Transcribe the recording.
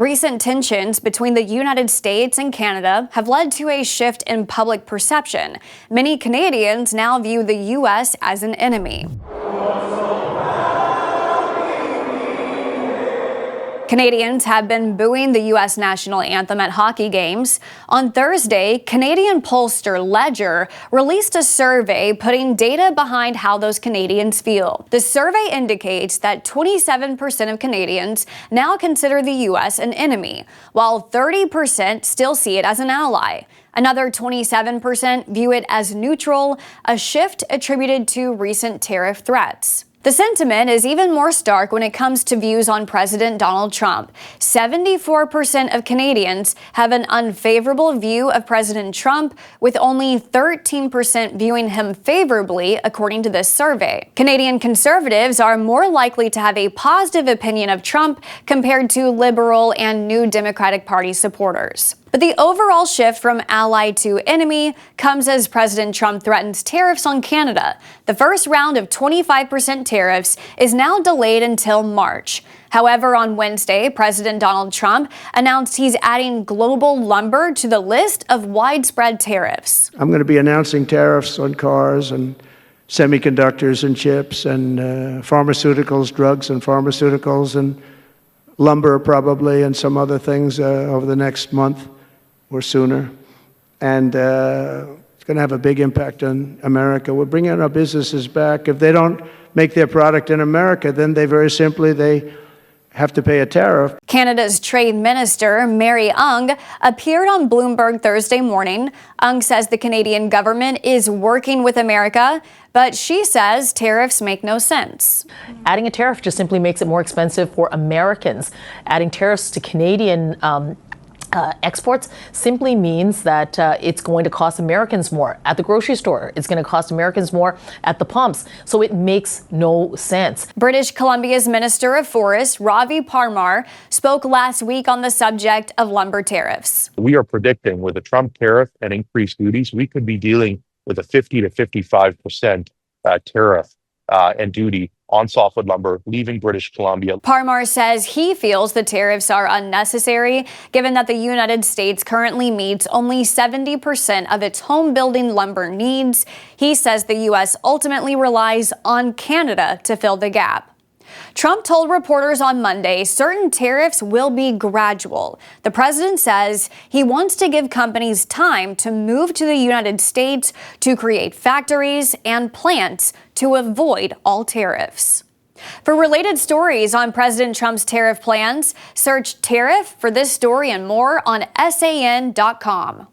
Recent tensions between the United States and Canada have led to a shift in public perception. Many Canadians now view the U.S. as an enemy. Canadians have been booing the U.S. national anthem at hockey games. On Thursday, Canadian pollster Ledger released a survey putting data behind how those Canadians feel. The survey indicates that 27% of Canadians now consider the U.S. an enemy, while 30% still see it as an ally. Another 27% view it as neutral, a shift attributed to recent tariff threats. The sentiment is even more stark when it comes to views on President Donald Trump. 74% of Canadians have an unfavorable view of President Trump, with only 13% viewing him favorably, according to this survey. Canadian conservatives are more likely to have a positive opinion of Trump compared to Liberal and New Democratic Party supporters. But the overall shift from ally to enemy comes as President Trump threatens tariffs on Canada. The first round of 25% tariffs is now delayed until March. However, on Wednesday, President Donald Trump announced he's adding global lumber to the list of widespread tariffs. I'm going to be announcing tariffs on cars and semiconductors and chips and pharmaceuticals, drugs and pharmaceuticals, and lumber probably, and some other things over the next month or sooner. And it's going to have a big impact on America. We're bringing our businesses back. If they don't make their product in America, then they have to pay a tariff. Canada's Trade Minister, Mary Ung, appeared on Bloomberg Thursday morning. Ung says the Canadian government is working with America, but she says tariffs make no sense. Adding a tariff just simply makes it more expensive for Americans. Adding tariffs to Canadian exports simply means that it's going to cost Americans more at the grocery store. It's going to cost Americans more at the pumps. So it makes no sense. British Columbia's Minister of Forests, Ravi Parmar, spoke last week on the subject of lumber tariffs. We are predicting with a Trump tariff and increased duties, we could be dealing with a 50 to 55% tariff and duty on softwood lumber leaving British Columbia. Parmar says he feels the tariffs are unnecessary, given that the United States currently meets only 70% of its home building lumber needs. He says the U.S. ultimately relies on Canada to fill the gap. Trump told reporters on Monday certain tariffs will be gradual. The president says he wants to give companies time to move to the United States to create factories and plants to avoid all tariffs. For related stories on President Trump's tariff plans, search Tariff for this story and more on SAN.com.